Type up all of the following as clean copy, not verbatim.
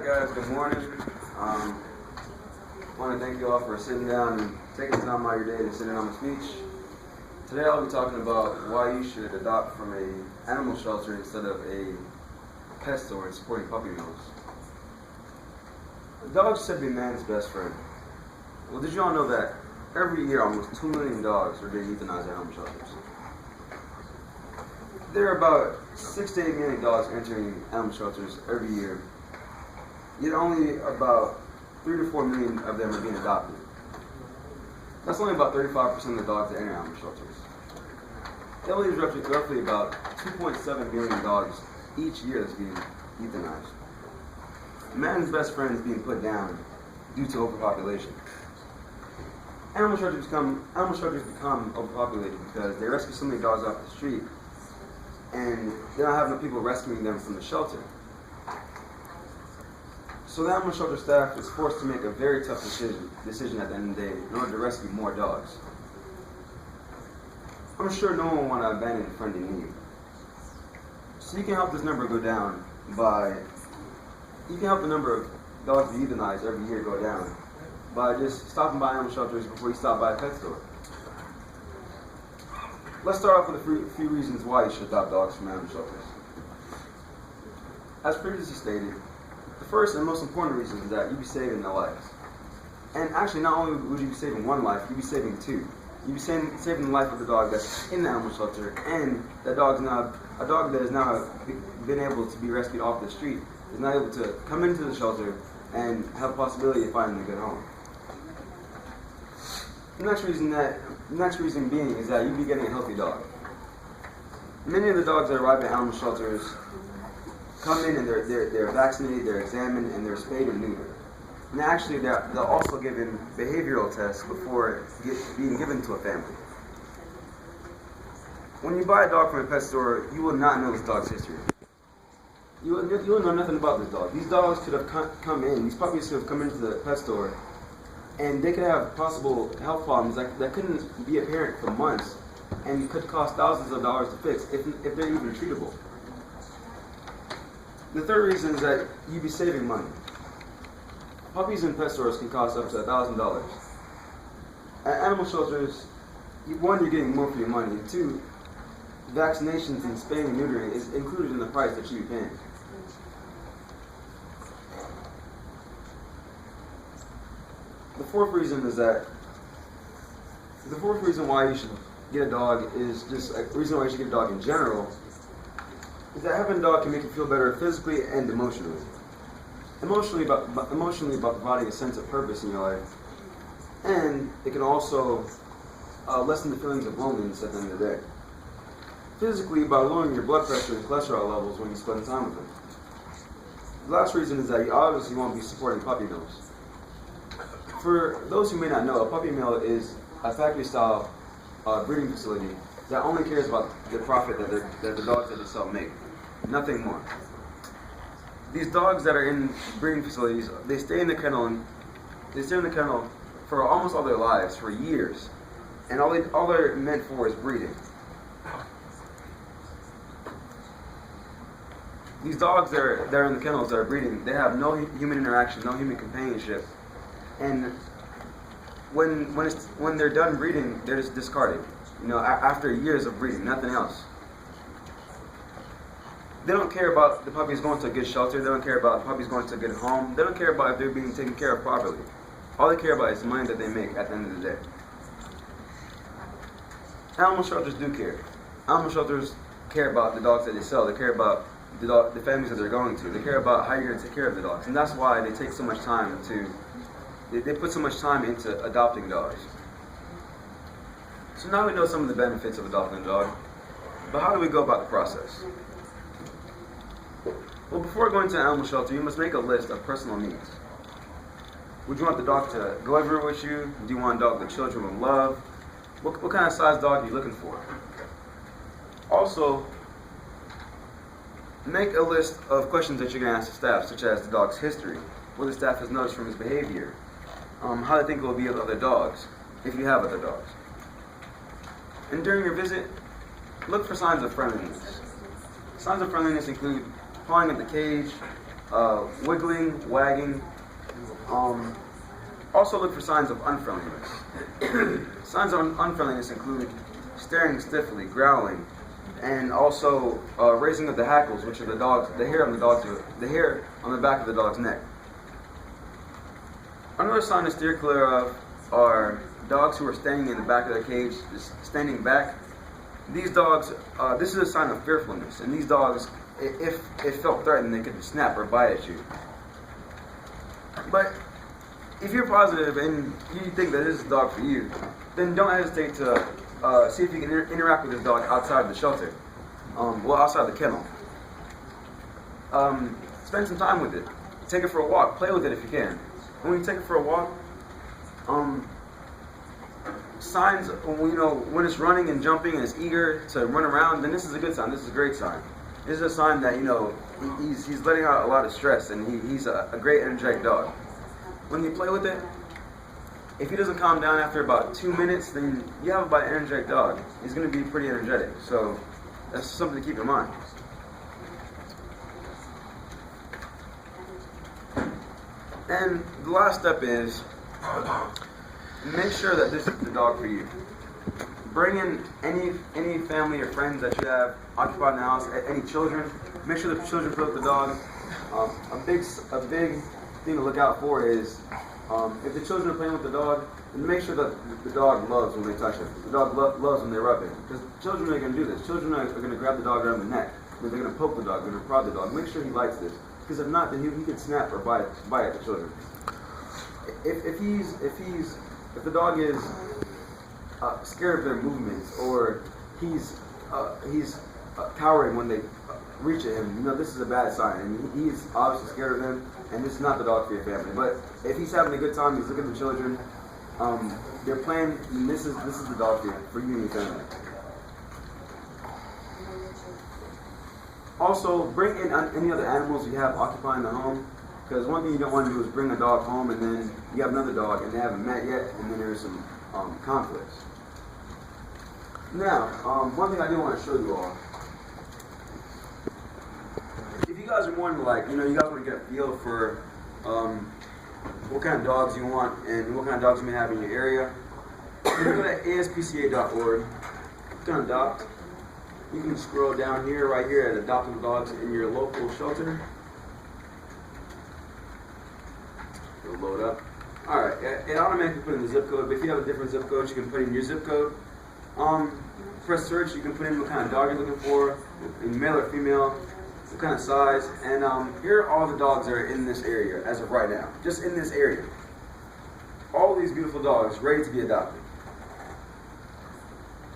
Alright guys, good morning. I want to thank you all for sitting down and taking time out of your day to sit in on my speech. Today I'll be talking about why you should adopt from an animal shelter instead of a pet store and supporting puppy mills. Dogs should be man's best friend. Well, did you all know that every year almost 2 million dogs are being euthanized at animal shelters? There are about 6 to 8 million dogs entering animal shelters every year, yet only about 3 to 4 million of them are being adopted. That's only about 35% of the dogs that enter animal shelters. That leaves roughly about 2.7 million dogs each year that's being euthanized. Man's best friend is being put down due to overpopulation. Animal shelters become overpopulated because they rescue so many dogs off the street and they don't have enough people rescuing them from the shelter. So the animal shelter staff is forced to make a very tough decision at the end of the day in order to rescue more dogs. I'm sure no one will want to abandon a friend in need. So you can help this number go down you can help the number of dogs be euthanized every year go down by just stopping by animal shelters before you stop by a pet store. Let's start off with a few reasons why you should adopt dogs from animal shelters. As previously stated, the first and most important reason is that you'd be saving their lives. And actually, not only would you be saving one life, you'd be saving two. You'd be saving the life of the dog that's in the animal shelter, and a dog that has now been able to be rescued off the street is now able to come into the shelter and have a possibility of finding a good home. The next reason being is that you'd be getting a healthy dog. Many of the dogs that arrive at animal shelters come in and they're vaccinated, they're examined, and they're spayed and neutered. And actually, they're also given behavioral tests before being given to a family. When you buy a dog from a pet store, you will not know this dog's history. You will know nothing about this dog. These dogs could have come in, these puppies could have come into the pet store, and they could have possible health problems that couldn't be apparent for months, and could cost thousands of dollars to fix if they're even treatable. The third reason is that you'd be saving money. Puppies in pet stores can cost up to $1,000. At animal shelters, one, you're getting more for your money, and two, vaccinations and spaying and neutering is included in the price that you'd be paying. The fourth reason why you should get a dog is just a reason why you should get a dog in general is that having a dog can make you feel better physically and emotionally. Emotionally about providing a sense of purpose in your life, and it can also lessen the feelings of loneliness at the end of the day. Physically, by lowering your blood pressure and cholesterol levels when you spend time with them. The last reason is that you obviously won't be supporting puppy mills. For those who may not know, a puppy mill is a factory-style breeding facility that only cares about the profit that the dogs that they sell make, nothing more. These dogs that are in breeding facilities, they stay in the kennel for almost all their lives, for years, and all they're meant for is breeding. These dogs that are in the kennels that are breeding, they have no human interaction, no human companionship, and when they're done breeding, they're just discarded. After years of breeding, nothing else. They don't care about the puppies going to a good shelter. They don't care about the puppies going to a good home. They don't care about if they're being taken care of properly. All they care about is the money that they make at the end of the day. Animal shelters do care. Animal shelters care about the dogs that they sell. They care about the families that they're going to. They care about how you're going to take care of the dogs. And that's why they take so much time they put so much time into adopting dogs. So now we know some of the benefits of adopting a dog. But how do we go about the process? Well, before going to an animal shelter, you must make a list of personal needs. Would you want the dog to go everywhere with you? Do you want a dog that children will love? What kind of size dog are you looking for? Also, make a list of questions that you're going to ask the staff, such as the dog's history, what the staff has noticed from his behavior, how they think it will be with other dogs, if you have other dogs. And during your visit, look for signs of friendliness. Signs of friendliness include pawing at the cage, wiggling, wagging. Also look for signs of unfriendliness. Signs of unfriendliness include staring stiffly, growling, and also raising of the hackles, which are the hair on the back of the dog's neck. Another sign to steer clear of are dogs who are standing in the back of their cage, just standing back. These dogs, this is a sign of fearfulness, and these dogs, if felt threatened, they could snap or bite at you. But if you're positive and you think that this is a dog for you, then don't hesitate to see if you can interact with this dog outside the shelter, outside the kennel. Spend some time with it. Take it for a walk. Play with it if you can. When you take it for a walk, signs when it's running and jumping and it's eager to run around, then this is a good sign. This is a great sign. This is a sign that he's letting out a lot of stress, and he's a great energetic dog. When you play with it, if he doesn't calm down after about 2 minutes, then you have about an energetic dog. He's going to be pretty energetic, so that's something to keep in mind. And the last step is make sure that this is the dog for you. Bring in any family or friends that you have occupied in the house, any children. Make sure the children play with the dog. A big thing to look out for is if the children are playing with the dog, then make sure that the dog loves when they touch it. The dog loves when they rub it. Because children are going to do this. Children are going to grab the dog around the neck. They're going to poke the dog. They're going to prod the dog. Make sure he likes this. Because if not, then he could snap or bite at the children. If the dog is scared of their movements, or he's cowering when they reach at him, this is a bad sign, and he's obviously scared of them, and this is not the dog for your family. But if he's having a good time, he's looking at the children, they're playing, and this is the dog for you and your family. Also, bring in any other animals you have occupying the home, because one thing you don't want to do is bring a dog home and then you have another dog and they haven't met yet, and then there's some conflicts. Now, one thing I do want to show you all. If you guys are wanting to, you guys want to get a feel for what kind of dogs you want and what kind of dogs you may have in your area, you can go to aspca.org, click on adopt. You can scroll down here, right here at adopting dogs in your local shelter. It'll load up. Alright, it automatically put in the zip code, but if you have a different zip code, you can put in your zip code. Press search, you can put in what kind of dog you're looking for, male or female, what kind of size, and here are all the dogs that are in this area as of right now. Just in this area. All these beautiful dogs ready to be adopted.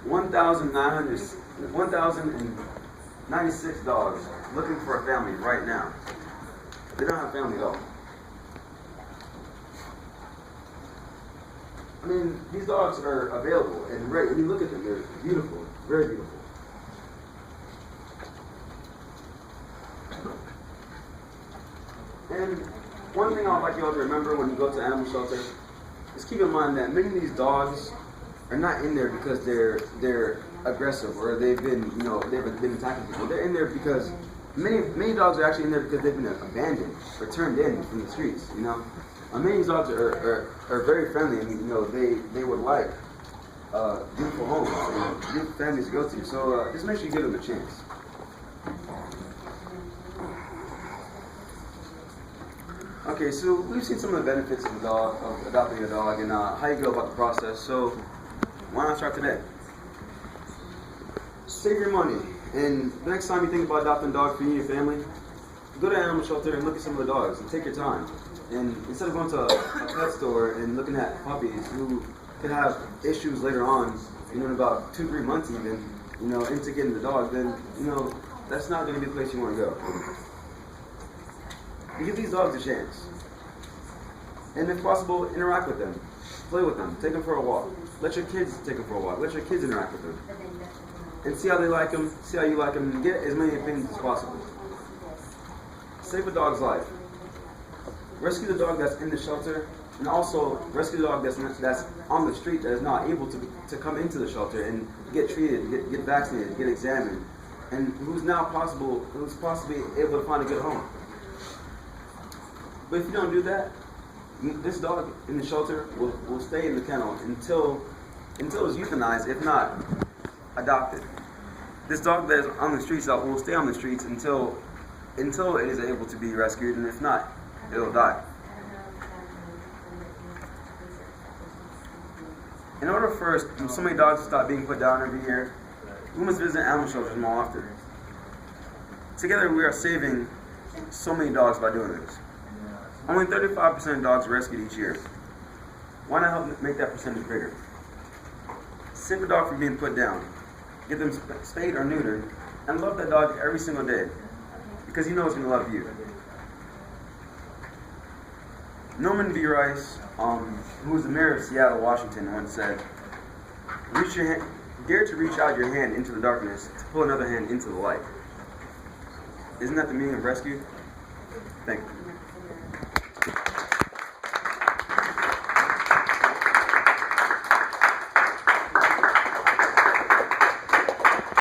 1,096 dogs looking for a family right now. They don't have family at all. I mean, these dogs are available and ready. When you look at them, they're beautiful, very beautiful. And one thing I'd like you all to remember when you go to animal shelter is keep in mind that many of these dogs are not in there because they're aggressive or they've been attacking people. They're in there because many dogs are actually in there because they've been abandoned or turned in from the streets. Many of these dogs are very friendly, and they would like beautiful homes, beautiful families to go to. So just make sure you give them a chance. Okay, so we've seen some of the benefits of adopting a dog and how you go about the process. So why not start today? Save your money, and the next time you think about adopting a dog for you and your family, go to an animal shelter and look at some of the dogs and take your time. And instead of going to a pet store and looking at puppies who could have issues later on, in about 2-3 months even, into getting the dog, then that's not going to be the place you want to go. You give these dogs a chance. And if possible, interact with them. Play with them. Take them for a walk. Let your kids take them for a walk. Let your kids interact with them. And see how they like them, see how you like them, and get as many opinions as possible. Save a dog's life. Rescue the dog that's in the shelter, and also rescue the dog that's on the street that is not able to come into the shelter and get treated, get vaccinated, get examined, and who's possibly able to find a good home. But if you don't do that, this dog in the shelter will stay in the kennel until it's euthanized, if not adopted. This dog that is on the streets will stay on the streets until it is able to be rescued, and if not, it'll die. In order for so many dogs to stop being put down every year, we must visit animal shelters more often. Together, we are saving so many dogs by doing this. Only 35% of dogs are rescued each year. Why not help make that percentage bigger? Save a dog from being put down. Get them spayed or neutered, and love that dog every single day, because you know it's going to love you. Norman V. Rice, who was the mayor of Seattle, Washington, once said, "Dare to reach out your hand into the darkness to pull another hand into the light." Isn't that the meaning of rescue? Thank you.